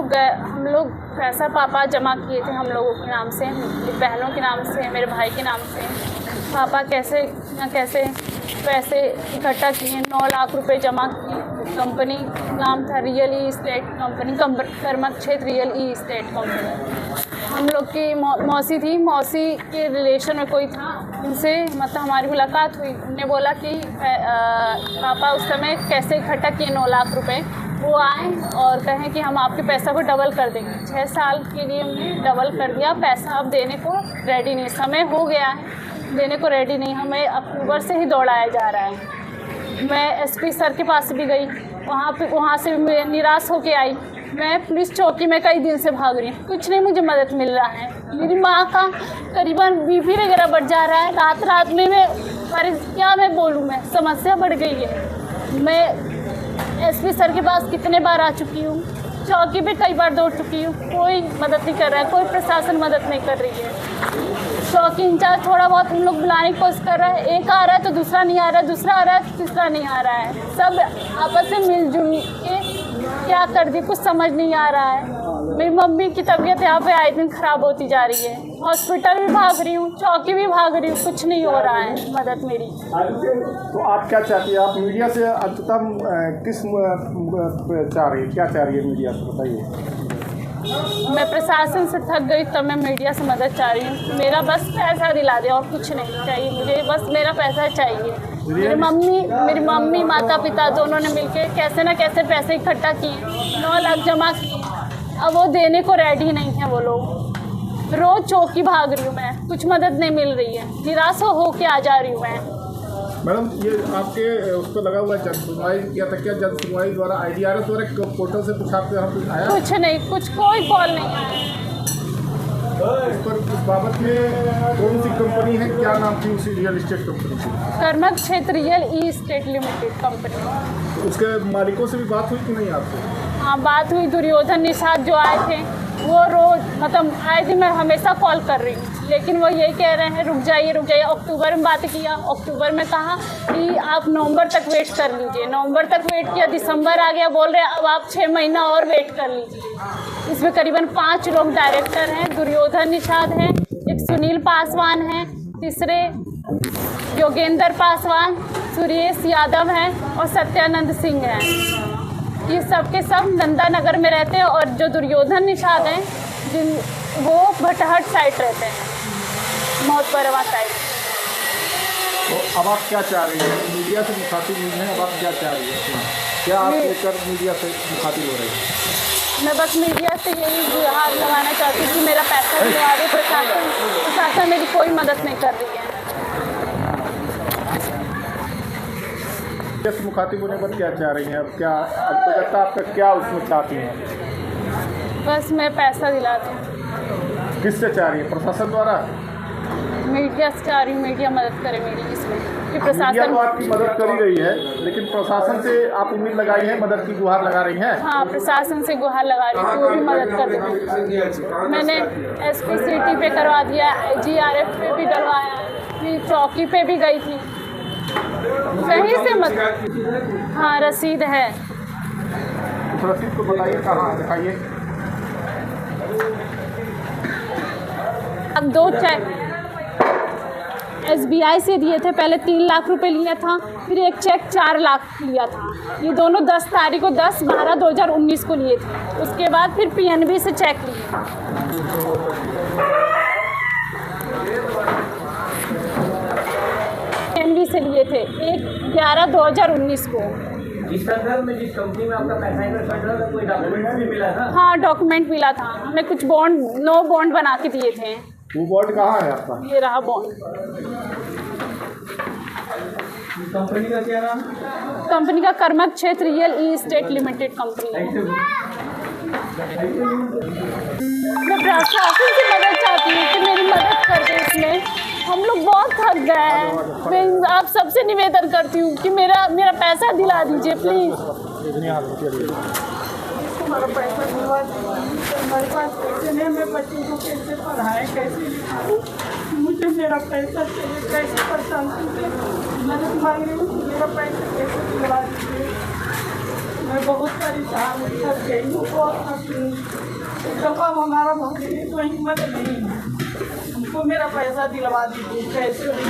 हम लोग पैसा पापा जमा किए थे हम लोगों के नाम से, मेरी बहनों के नाम से, मेरे भाई के नाम से। पापा कैसे न कैसे पैसे इकट्ठा किए, 9 लाख रुपए जमा किए। कंपनी नाम था रियल ई इस्टेट कंपनी, कर्मक क्षेत्र रियल ई इस्टेट कंपनी। हम लोग की मौसी थी, मौसी के रिलेशन में कोई था, उनसे मतलब हमारी मुलाकात हुई। उन्होंने बोला कि पापा उस समय कैसे इकट्ठा किए 9 लाख रुपए, वो आए और कहें कि हम आपके पैसा को डबल कर देंगे। 6 साल के लिए उन्हें डबल कर दिया। पैसा अब देने को रेडी नहीं, समय हो गया है, देने को रेडी नहीं, हमें अक्टूबर से ही दौड़ाया जा रहा है। मैं एसपी सर के पास भी गई, वहाँ से मैं निराश होके आई। मैं पुलिस चौकी में कई दिन से भाग रही हूँ, कुछ नहीं मुझे मदद मिल रहा है। मेरी माँ का करीबन बीपी वगैरह बढ़ जा रहा है, रात में क्या मैं बोलूँ, मैं समस्या बढ़ गई है। मैं एसपी सर के पास कितने बार आ चुकी हूँ, चौकी पे कई बार दौड़ चुकी हूँ, कोई मदद नहीं कर रहा है, कोई प्रशासन मदद नहीं कर रही है। चौकी इंचार्ज थोड़ा बहुत हम लोग बुलाने की कोशिश कर रहा है, एक आ रहा है तो दूसरा नहीं आ रहा है, दूसरा आ रहा है तो तीसरा नहीं आ रहा है। सब आपस में मिलजुल के क्या कर दिए कुछ समझ नहीं आ रहा है। मेरी मम्मी की तबीयत यहाँ पे आए दिन ख़राब होती जा रही है, हॉस्पिटल भी भाग रही हूँ, चौकी भी भाग रही हूँ, कुछ नहीं हो रहा है मदद मेरी। तो आप क्या चाहती है? आप मीडिया से अंततः किस चाह रही है, क्या चाह रही है मीडिया से, बताइए। मैं प्रशासन से थक गई, तब मैं मीडिया से मदद चाह रही हूँ। मेरा बस पैसा दिला दे और कुछ नहीं चाहिए मुझे, बस मेरा पैसा चाहिए। मेरी मम्मी माता पिता दोनों ने मिलके कैसे ना कैसे पैसे इकट्ठा किए, 9 लाख जमा किए, अब वो देने को रेडी नहीं है वो लोग। रोज़ चौकी भाग रही हूँ मैं, कुछ मदद नहीं मिल रही है, निराश हो के आ जा रही हूँ मैं। मैडम, ये आपके उस पर लगा हुआ जन सुनवाई किया था क्या? जन सुनवाई द्वारा IDRS द्वारा पोर्टल से कुछ आपके यहाँ कुछ आया? कुछ नहीं, कोई कॉल नहीं आया। इस पर इस बाबत में कौन सी कंपनी है, क्या नाम थी उसी रियल इस्टेट कंपनी की? कर्मक क्षेत्र रियल ई इस्टेट लिमिटेड कंपनी। तो उसके मालिकों से भी बात हुई कि नहीं आपसे? हाँ, बात हुई। दुर्योधन निषाद जो आए थे वो रोज़ मतलब आए थे, मैं हमेशा कॉल कर रही हूँ, लेकिन वो यही कह रहे हैं रुक जाइए। अक्टूबर में बात किया, अक्टूबर में कहा कि आप नवंबर तक वेट कर लीजिए, नवंबर तक वेट किया, दिसंबर आ गया, बोल रहे अब आप 6 महीना और वेट कर लीजिए। इसमें करीबन 5 लोग डायरेक्टर हैं, दुर्योधन निषाद हैं, एक सुनील पासवान हैं, तीसरे योगेंद्र पासवान, सुरेश यादव हैं और सत्यानंद सिंह हैं। ये सब के सब नंदा नगर में रहते हैं और जो दुर्योधन निषाद हैं वो भटहट साइड रहते हैं, मौतपरवा साइड। तो अब आप क्या चाह रही हैं? मीडिया से मुखातिब नहीं है, अब आप क्या चाह रही हैं? क्या आप लेकर मीडिया से मुखातिब हो रही हैं? मैं बस मीडिया से यही गुहार लगाना चाहती हूँ कि मेरा पैसा दिलवा दे। प्रशासन मेरी कोई मदद नहीं कर रही है। इस मुखातिब होने पर क्या चाह रही हैं? अब क्या आपका क्या उसमें चाहती हैं? बस मैं पैसा दिला दूँ। किससे चाह रही है? प्रशासन द्वारा? मीडिया से चाह रही हूँ, मीडिया मदद करे मेरी इसमें कि मीडिया प्रशासन तो आपकी मदद कर ही रही है, लेकिन प्रशासन से आप उम्मीद लगाई है, मदद की गुहार लगा रही हैं? हाँ, प्रशासन से गुहार लगा रही हूँ, वो भी मदद कर देगी। मैंने SP सिटी पे करवा दिया, GRF पे भी डलवाया, फिर चौकी पे भी गई थी, कहीं से मत। हाँ, रसीद है। उस रसीद को बताइए, कहाँ दिखाइए। अब 2 चेक SBI से दिए थे, पहले 3 लाख रुपए लिया था, फिर एक चेक 4 लाख लिया था। ये दोनों 10 तारीख को 10/12/2019 को लिए थे। उसके बाद फिर PNB से चेक लिए, PNB से लिए थे 1/11/2019 को। इस संदर्भ में जिस कंपनी में आपका पैसा इन्वेस्ट था, कोई डॉक्यूमेंट भी मिला था? हाँ, डॉक्यूमेंट मिला था, हमें कुछ बॉन्ड 9 बॉन्ड बना के दिए थे। वो बॉन्ड कहाँ है आपका? ये रहा बॉन्ड। कंपनी का क्या नाम? कंपनी का कर्मक क्षेत्र रियल ई इस्टेट लिमिटेड कंपनी है। मैं प्रशासन से मदद चाहती हूँ कि मेरी मदद कर दे इसमें, हम लोग बहुत थक गए हैं। मैं आप सबसे निवेदन करती हूँ कि मेरा पैसा दिला दीजिए प्लीज़। हमारा पैसा दिलवा दीजिए, हमारे पास पैसे नहीं, मैं बच्चों को कैसे पढ़ाएं, कैसे लिखाऊं? मुझे मेरा पैसा चाहिए, कैसे परेशान से मदद मांग रही हूँ, मेरा पैसा कैसे दिलवा दीजिए। मैं बहुत परेशान हूँ, थक गई हूँ, बहुत थकी हूँ। तो अब हमारा भगने तो हिम्मत नहीं है, हमको मेरा पैसा दिलवा दीजिए कैसे भी।